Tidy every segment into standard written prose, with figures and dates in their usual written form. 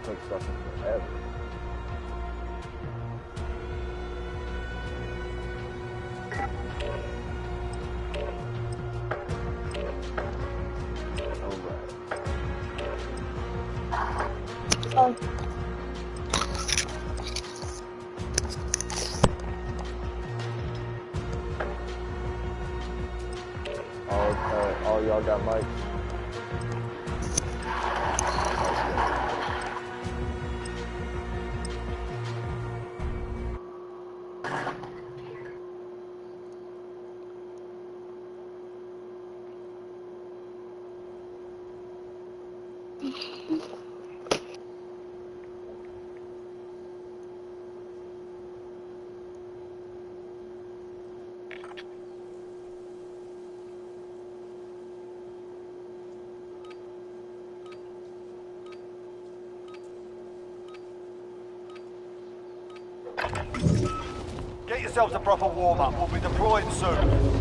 takes fucking forever. Oh. All y'all got mics? Get yourselves a proper warm-up. We'll be deploying soon.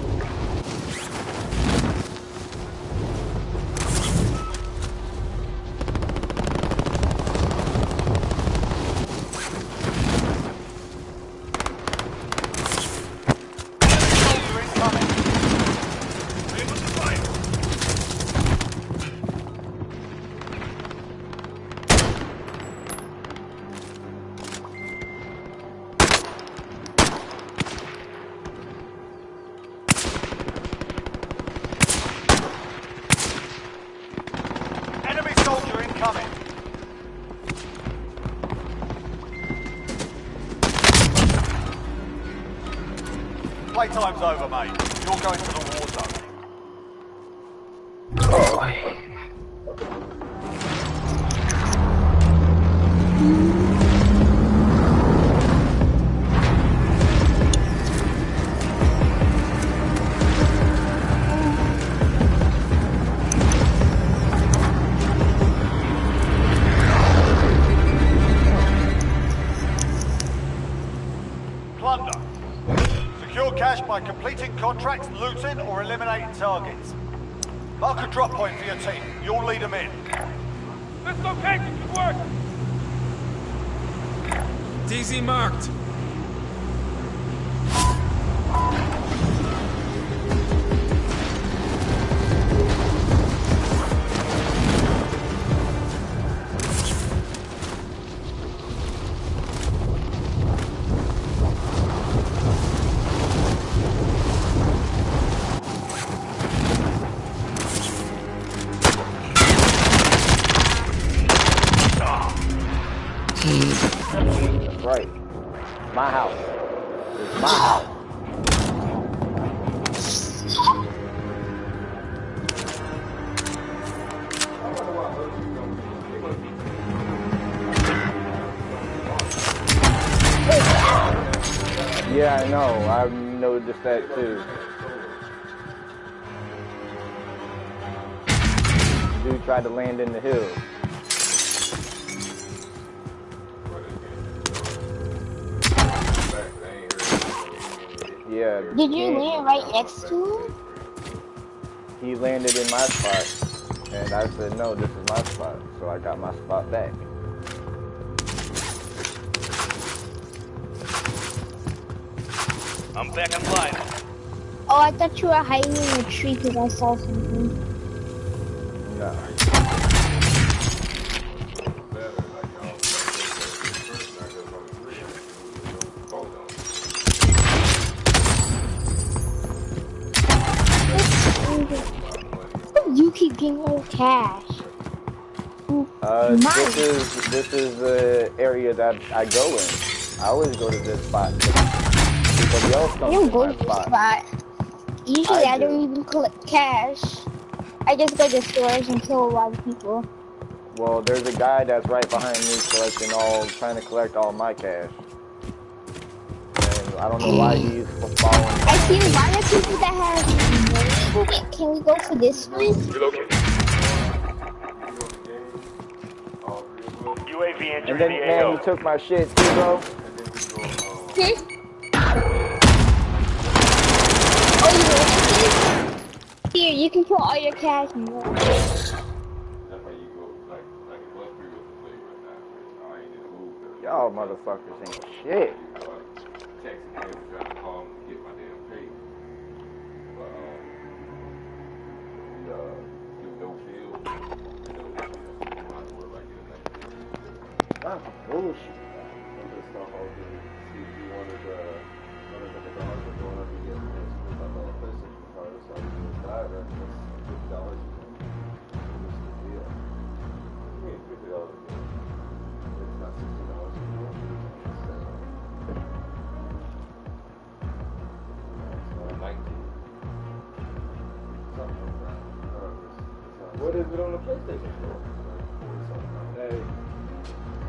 Playtime's over, mate. You're going to the war zone. Oh. Plunder. Secure cash by completing contracts, looting, or eliminating targets. Mark a drop point for your team. You'll lead them in. This location should work! DZ marked. That's right. My house. It's my house. Yeah, I know. I've noticed that too. Dude tried to land in the hill. Yeah. Did you land right next to him? He landed in my spot, and I said, no, this is my spot. So I got my spot back. I'm back online. Oh, I thought you were hiding in a tree because I saw something. No. You keep getting all cash. This is the area that I go in. I always go to this spot. Everybody else comes You don't to go my to this spot. spot. Usually I don't do. even collect cash. I just go to stores and kill a lot of people. Well, there's a guy that's right behind me trying to collect all my cash. And I don't know why he's following. I see a lot of people that have. Can we go for this one? Relocate. UAV entering And then, the man, AO. you took my shit too, bro. Oh, you want this? Here, you can put all your cash in there. That's how you go, like it was free with the play right now. Y'all motherfuckers ain't shit. Texting him, trying to call him to get my damn pay. But, do no field. You don't have to worry about getting that. That's bullshit. Just the whole thing. See if you wanted to get the hard but going up and get this like a PlayStation card or something. It's that, or it's $50 you can. What's the deal? You mean $50 a deal? It's not $60 a deal. It's 19. Something like that. What is it on the PlayStation store? Hey,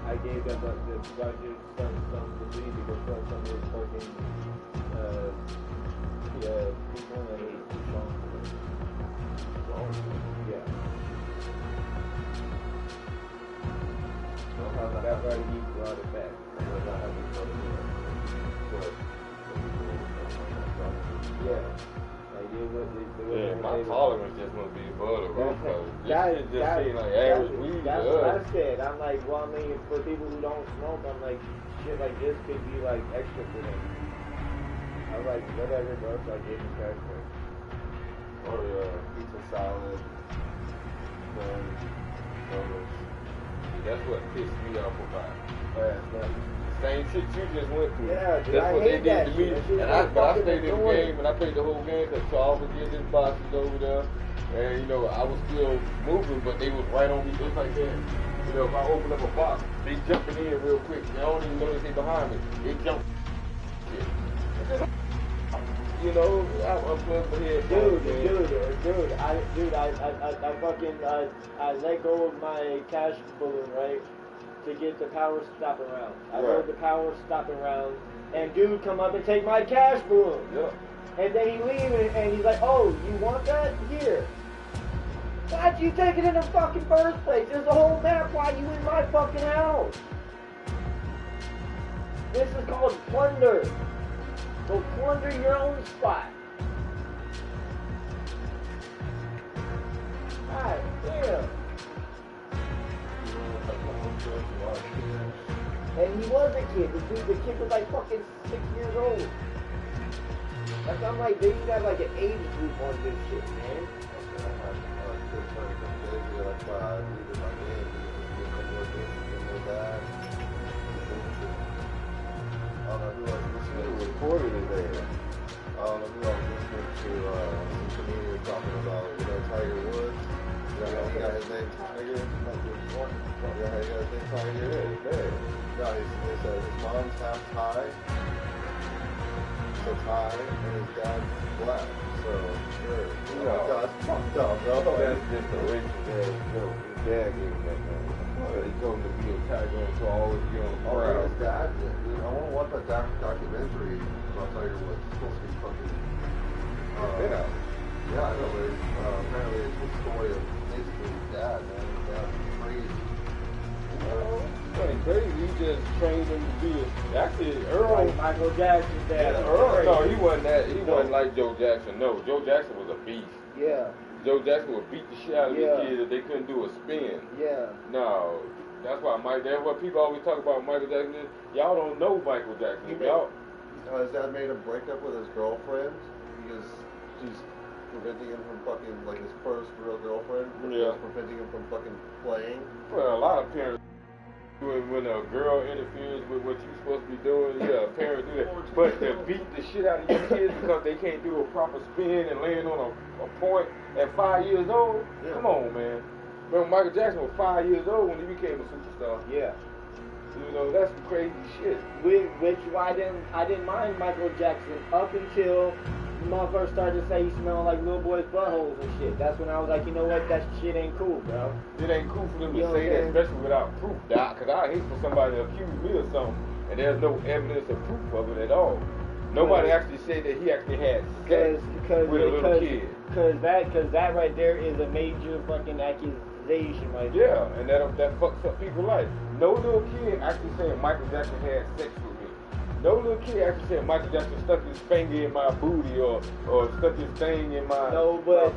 I gave them the budget, some to leave to go sell some of those fucking people and they yeah. That's why you need to run it back. Yeah. Yeah, my tolerance just won't be above the roof. This shit just seems like average weed to That's what I us. said. I'm like, well, I mean, for people who don't smoke, I'm like, shit like this could be like extra for them. I was like, whatever, bro. So I gave him cash for it. Or pizza salad, corn, hummus. That's what pissed me off about it. But Same shit you just went through. Yeah, dude, That's I what they hate did that to me. shit. That shit's And so but I fucking stayed in the annoying. game and I played the whole game because Charles was getting his boxes over there. And, you know, I was still moving, but they was right on me just like that. You know, if I open up a box, they jumping in real quick. They don't even notice they behind me. They jump. Shit. You know, I'm putting my head Dude, I let go of my cash balloon, right, to get the power stopping round. I load the power stopping round, and dude come up and take my cash balloon. Yeah. And then he leaves, and he's like, oh, you want that? Here. Why'd you take it in the fucking first place? There's a whole map why you in my fucking house. This is called plunder. Go plunder your own spot. God damn. And he was a kid. The kid was like fucking 6 years old. Like, I'm like, they need to have like an age group on this shit, man. Recorded it there. I was listening to some comedian talking about, Tiger Woods. You know how he got his name Tiger? You know how he got his name Tiger? No, they said his mom's half Thai. So Thai, and his dad's black. So, sure. That's fucked up, bro. That's just a racist ass joke. His dad gave him that name. He told him to be a tiger and to always be on the prowl. His dad did. I want to watch that documentary about Tiger Woods. It's supposed to be fucking... Been out. Yeah, I know, but apparently it's the story of basically his dad, man. His dad's crazy. It ain't crazy. He just trained him to be actually Earl. Like Michael Jackson's dad. Earl. No, he wasn't that. He wasn't like Joe Jackson. No, Joe Jackson was a beast. Yeah. Joe Jackson would beat the shit out of these kids if they couldn't do a spin. Yeah. No, that's why that's what people always talk about Michael Jackson. Y'all don't know Michael Jackson. Y'all. His dad made him break up with his girlfriend because she's preventing him from fucking, like, his first real girlfriend. Yeah. Preventing him from fucking playing. Well, a lot of parents. When a girl interferes with what you're supposed to be doing, a parent do that. But to beat the shit out of your kids because they can't do a proper spin and land on a point at 5 years old? Yeah. Come on, man. Remember Michael Jackson was 5 years old when he became a superstar. Yeah. You know, that's some crazy shit. Which I didn't mind Michael Jackson up until motherfuckers started to say he smelled like little boys' buttholes and shit. That's when I was like, you know what, that shit ain't cool, bro. It ain't cool for them You to know say what that, I'm especially without proof, Doc. Because I hate for somebody to accuse me of something and there's no evidence or proof of it at all. Nobody actually said that he actually had sex with a little kid. Cause that right there is a major fucking accusation right there. Yeah, and that fucks up people's life. No little kid actually saying Michael Jackson had sex with me. No little kid actually said Michael Jackson stuck his finger in my booty or stuck his thing in my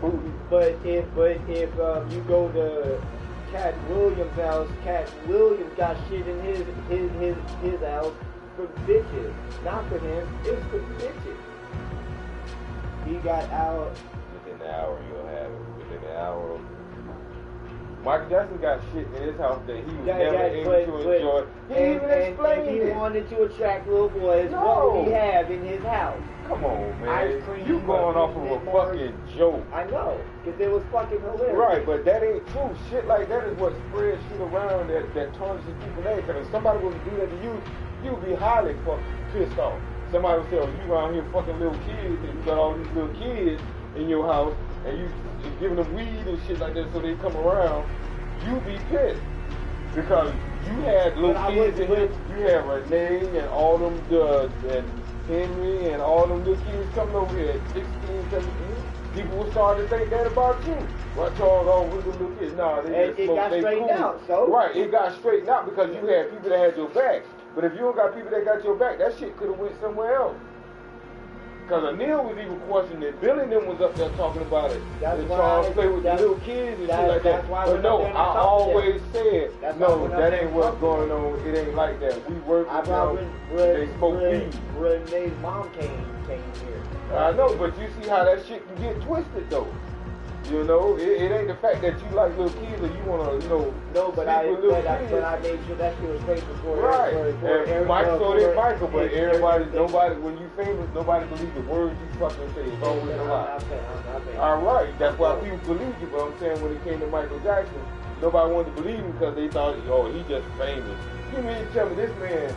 booty. But if you go to Cat Williams' house. Cat Williams got shit in his house for bitches. Not for him, it's for bitches. He got out. Within an hour, you'll have it. Within an hour. Michael Jackson got shit in his house that he was never able to enjoy. He didn't even explain and he it. wanted to attract little boys. No. What would he have in his house? Come on, man. Ice cream, You going off of a fucking joke. I know, because it was fucking hilarious. Right, but that ain't true. Shit like that is what spreads shit around that tarnishes people's name. Because if somebody was to do that to you, you'd be highly pissed off. Somebody would say, oh, you around here fucking little kids, and you got all these little kids in your house, and you giving them weed and shit like that so they come around, you be pissed. Because you had little kids in here, you had Renee and all them, and Henry and all them little kids coming over here at 16, 17. People will start to think that about you. What Charles, oh, we're the little kids. Nah, they And it got straightened out, so? Right, it got straightened out because you had people that had your back. But if you don't got people that got your back, that shit could have went somewhere else. Because Anil was even questioning it. Billy and them was up there talking about it. That's why Charles play with the little kids and shit like that. Why But no, I always said, no, that ain't what's going on. It ain't like that. We work with them. They smoke weed. Renee's mom came here. I know, but you see how that shit can get twisted though. You know, it ain't the fact that you like little kids or you wanna, No, but I made sure that shit was straight before. Right. And Mike so did Michael, but nobody, when you famous, nobody believes the words you fucking say. It's always a lie. All right, that's why people believe you. But I'm saying when it came to Michael Jackson, nobody wanted to believe him because they thought, oh, he just famous. You mean to tell me this man,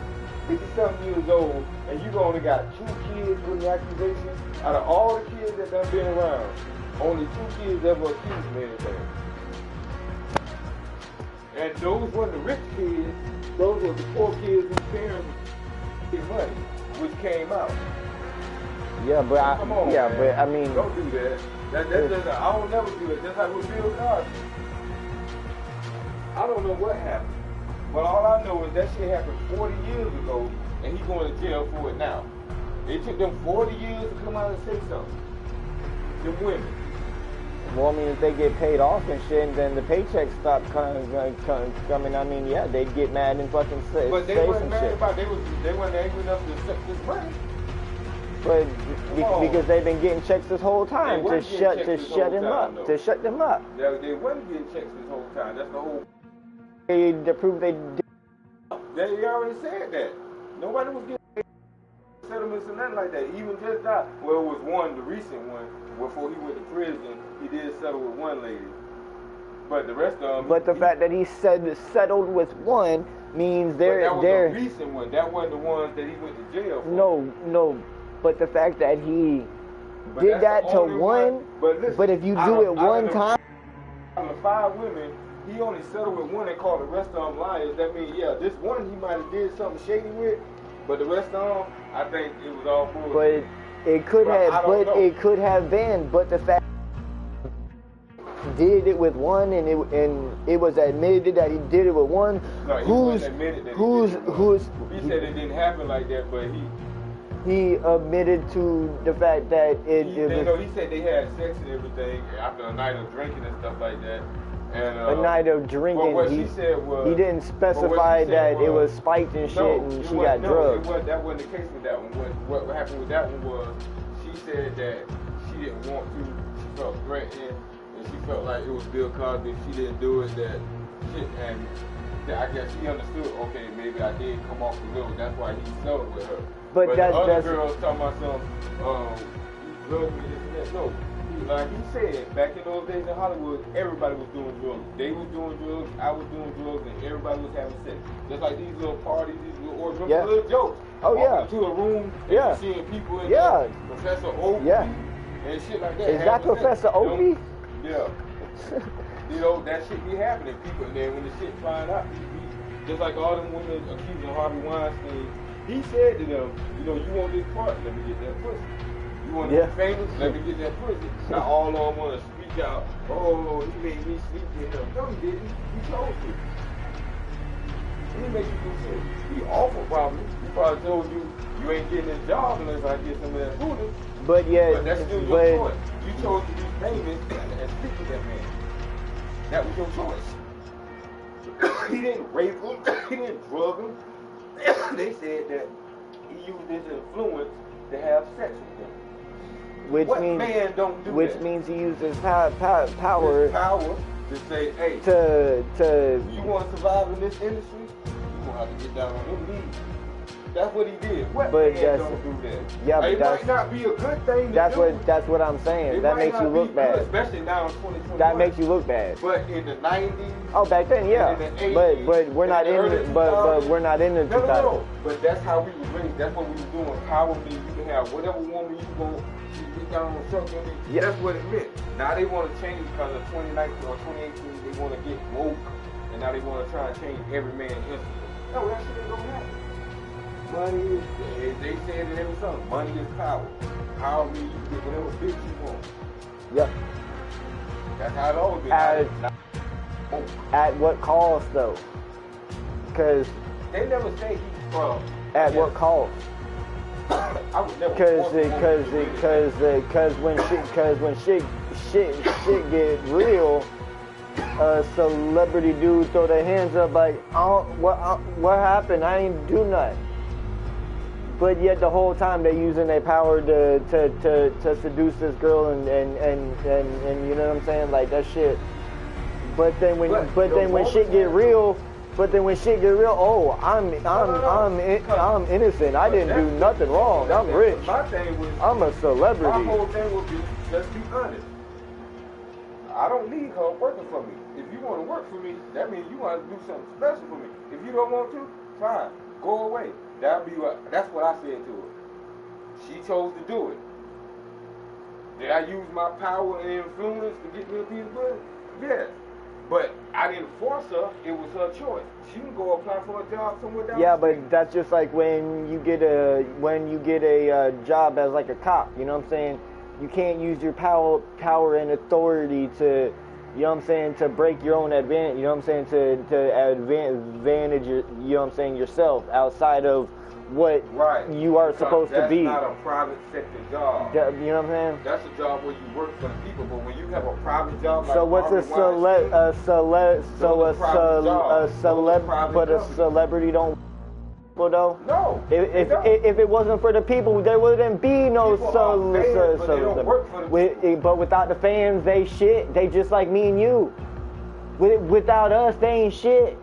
50-something years old, and you only got 2 kids with the accusation? Out of all the kids that done been around, only 2 kids ever accused me of anything. And those weren't the rich kids, those were the poor kids whose parents get money, which came out. Yeah, but Come on, yeah, man. but I mean, Don't do that. That's just, I don't never do it. Just like with Bill Cosby. I don't know what happened. But all I know is that shit happened 40 years ago, and he's going to jail for it now. It took them 40 years to come out and say something. Them women. well, I mean, if they get paid off and shit, and then the paychecks stop coming, I mean, yeah, they'd get mad and fucking say But they some weren't mad shit. about they weren't angry enough to accept this money. But on. because they've been getting checks this whole time They to weren't getting checks this whole time, though. shut them up. They weren't getting checks this whole time. That's the whole. They prove they did. They already said that. Nobody was getting settlements or nothing like that. Even just that. Well, it was one, the recent one, before he went to prison, he did settle with one lady. But the rest of them. But the fact that he said settled with one means they're. That was the recent one. That wasn't the ones that he went to jail for. No. But the fact that he But did that's that the to only one. But listen, But if you do it one time. Out of 5 women, he only settled with one and called the rest of them liars. That means, yeah, this one he might have did something shady with, but the rest of them, I think it was all bullshit. But it could have been. But the fact did it with one, and it was admitted that he did it with one. No, he wasn't admitted that he did it with one. He said it didn't happen like that, but he admitted to the fact that he said they had sex and everything after a night of drinking and stuff like that. And, a night of drinking. What she said was, he didn't specify that it was spiked and shit, and she got drugged. That wasn't the case with that one. What happened with that one was she said that she didn't want to. She felt threatened, and she felt like it was Bill Cosby. If she didn't do it, that shit. And I guess she understood. Okay, maybe I did come off a little. That's why he settled with her. But the other girls talking about some drug me, this and that. No. Like he said, back in those days in Hollywood, everybody was doing drugs. They was doing drugs, I was doing drugs, and everybody was having sex. Just like these little parties, these little orgies, little jokes. Oh, yeah. Into a room, yeah. seeing people in yeah. Professor Opie and shit like that. Is that Professor Opie? Yeah. That shit be happening. People, and then when the shit find out, just like all them women accusing Harvey Weinstein, he said to them, you want this part, let me get that pussy. You want to be famous? Let me get that pussy. Now all of them want to speak out, oh, he made me sleep with him. No, he didn't. He told you. He make you do shit. He awful probably. He probably told you, you ain't getting this job unless I get some of that food. But that's still your choice. You chose to be famous and speak to that man. That was your choice. he didn't rape him, he didn't drug him. They said that he used his influence to have sex with him. Which What means, man don't do which that? means he uses power His power to say, hey, to you want to survive in this industry? You gonna have to get down on your knees. That's what he did. What But man that's- don't do that? yeah, but it that's- might not be a good thing to do. that's what I'm saying. It That might makes you not look be bad. good, especially now in 2021. That makes you look bad. But in the 90s. Oh, back then, yeah. And in the 80s, But we're not in the in early the, but 2000s. we're not in the No, 2000s. no. But that's how we was raised. That's what we was doing. Power means you can have whatever woman you want. She get down on something. Yeah. That's what it meant. Now they want to change because of 2019 or 2018. They want to get woke, and now they want to try and change every man instantly. No, that shit ain't gonna happen. Money is, they said in every song, money is power. Power means you can get whatever bitch you want. Yeah. That's how it always been. At what cost though? Because They never say he's from. at what cost? I would never. force a woman to do anything. Because when shit get real, a celebrity dude throw their hands up like, what happened? I ain't do nothing. But yet the whole time they're using their power to seduce this girl and you know what I'm saying, like that shit. But then when shit get real, oh, I'm innocent. I didn't do nothing wrong. I'm rich. My thing was, I'm a my celebrity. whole thing would be, let's be honest. I don't need her working for me. If you want to work for me, that means you want to do something special for me. If you don't want to, fine, go away. That's what I said to her. She chose to do it. Did I use my power and influence to get me a piece of money? Yes. But I didn't force her. It was her choice. She can go apply for a job somewhere down Yeah, the street. but that's just like when you get a job as like a cop. You know what I'm saying? You can't use your power and authority to, you know what I'm saying, to break your own advantage. You know what I'm saying, to advantage your, you know what I'm saying, yourself outside of what you are supposed to be. That's not a private sector job. You know what I'm saying? That's a job where you work for the people, but when you have a private job, like So what's a celebrity don't people though? No. If it wasn't for the people, there wouldn't be no People are fans, but they don't work for the people. But without the fans, they shit. They just like me and you. Without us, they ain't shit.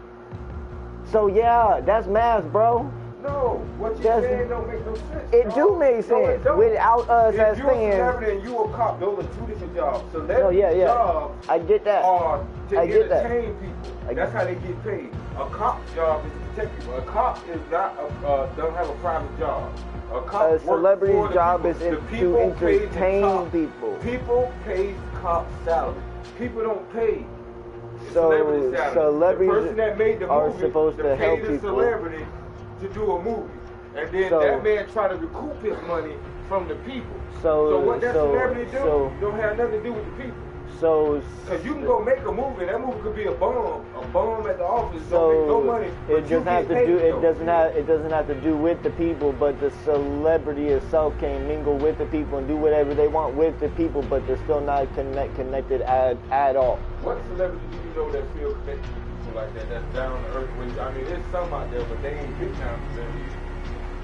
So yeah, that's math, bro. No, what you're saying don't make no sense. It do make sense. Without us as if you're a fans. celebrity and you a cop, those are two different jobs. Celebrity jobs I get that. are to I get that. entertain people. That's how they get paid. A cop's job is to protect people. A cop is not don't have a private job. A celebrity's job is The to people pay the entertain cop. people. People pay cops salary. People don't pay So celebrity salary. celebrities the person that made the are movie supposed to help pay the people. celebrity to do a movie, and then So- that man try to recoup his money from the people. So what that celebrity do so- don't have nothing to do with the people. So Cause you can go make a movie, and that movie could be a bomb at the office, don't make no money. it but you doesn't have get to do paid, it though. doesn't have to do with the people, but the celebrity itself can mingle with the people and do whatever they want with the people, but they're still not connected at all. What celebrity do you know that feel connected to people like that? That's down to earth. I mean, there's some out there, but they ain't big time celebrities.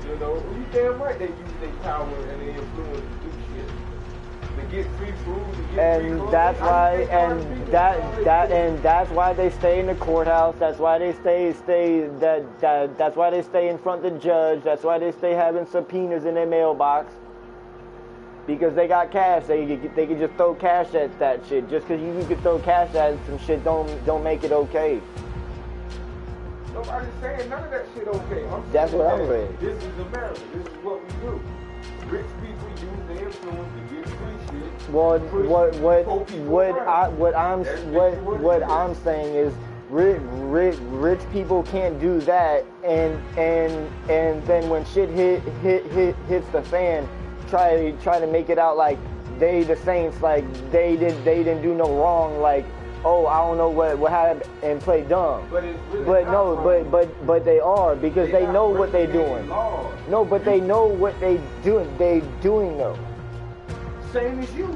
You know, you damn right they use their power and their influence to do shit. To get free food, to get free And clothes. that's why, that's why they stay in the courthouse. That's why they that's why they stay in front of the judge. That's why they stay having subpoenas in their mailbox. Because they got cash. They can just throw cash at that shit. Just because you can throw cash at some shit don't make it okay. Nobody's saying none of that shit okay. That's what I'm saying. This is America. This is what we do. Rich people use their influence to get free shit. Well, what That's I'm saying is rich people can't do that, and then when shit hits the fan, try to make it out like they the saints, like they didn't do no wrong, like, oh, I don't know what happened, and play dumb. But it's really but they are, because they know what they're doing. No, but they know what they doing though. Same as you.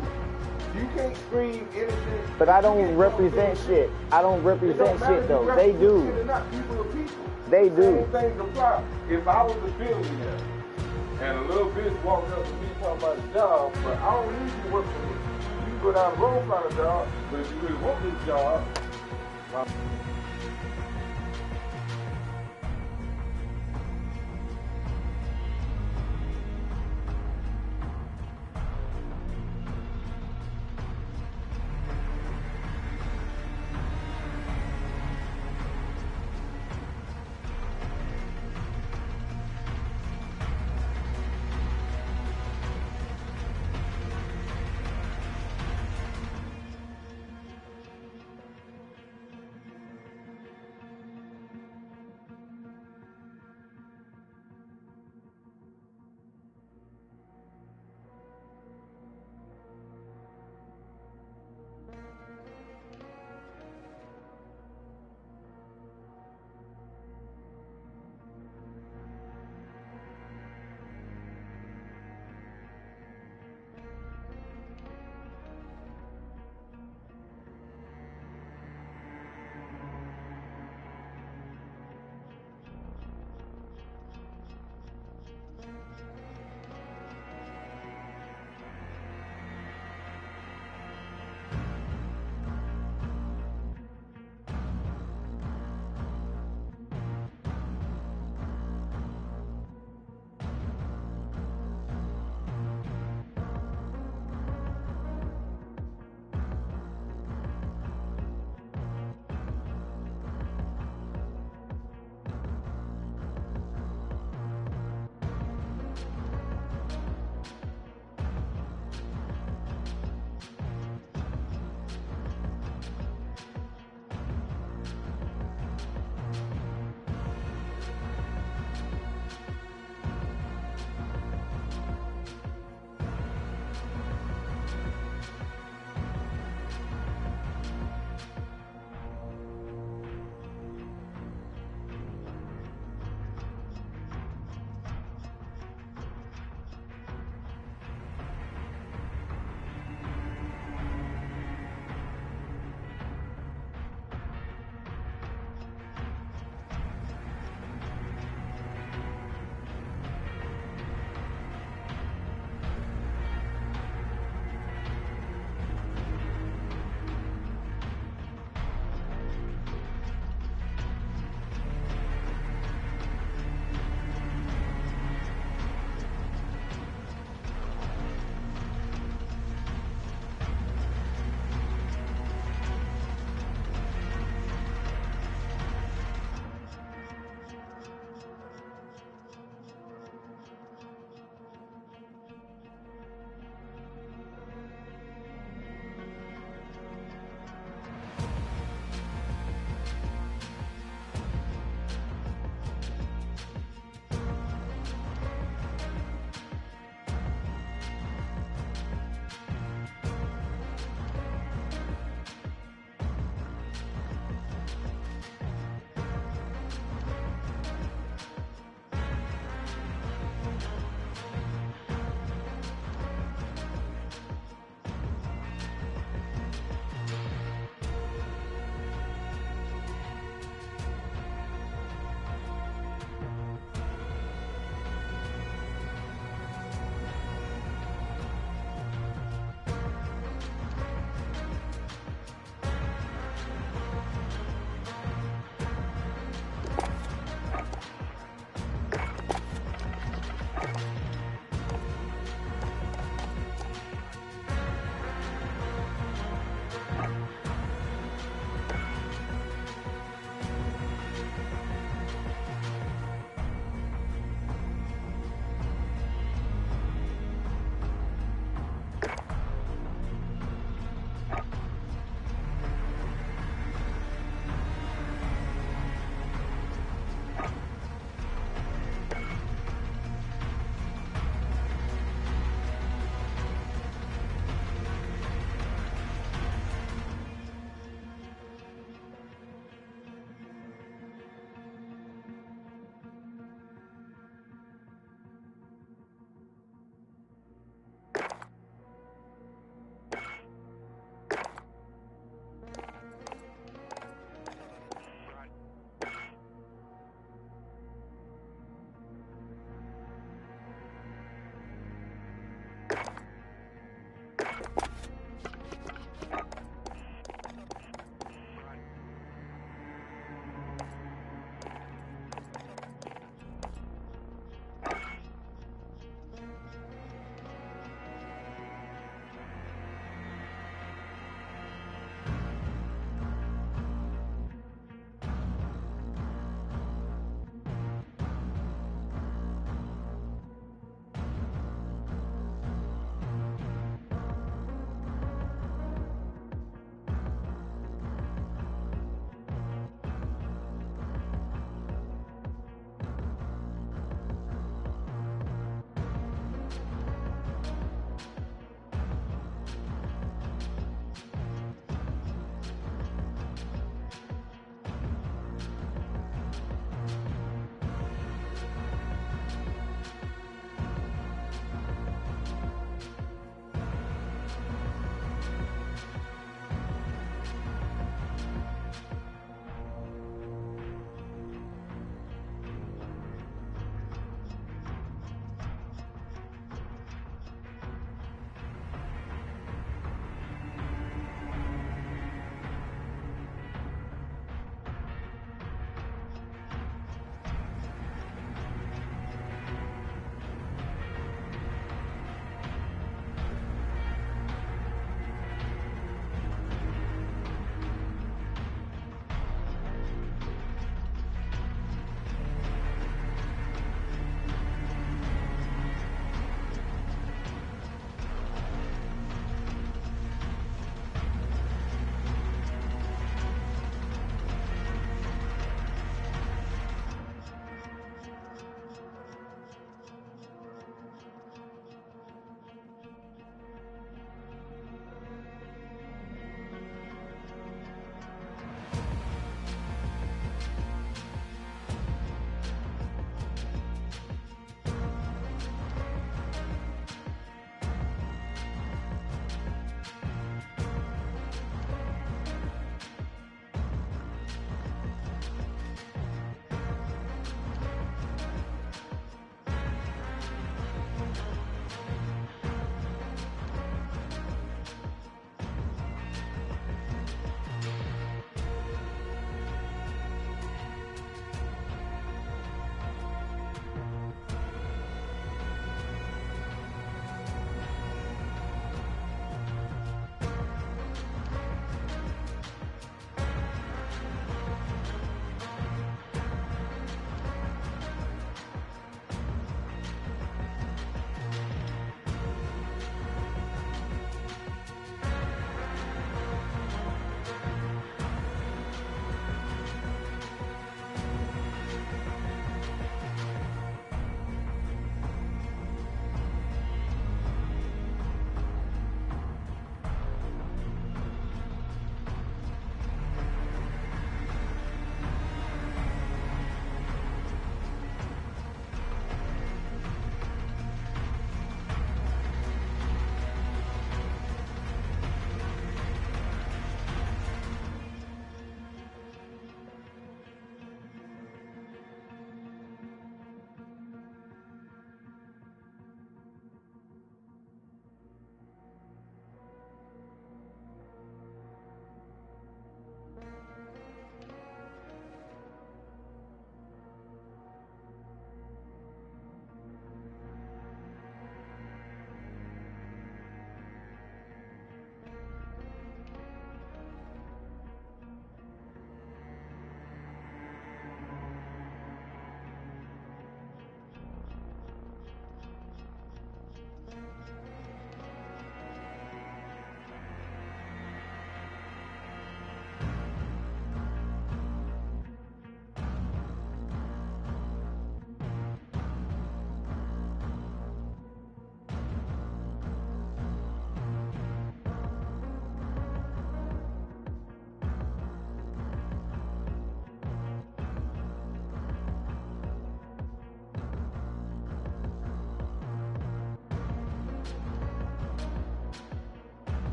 You can't scream innocent. But I don't represent shit. I don't represent shit though. They do. People are people. They do. Same things apply. If I was a billionaire and a little bitch walked up to me talking about a job, but I don't need you to work for me. You can go down the road and find a job, but if you really want this job,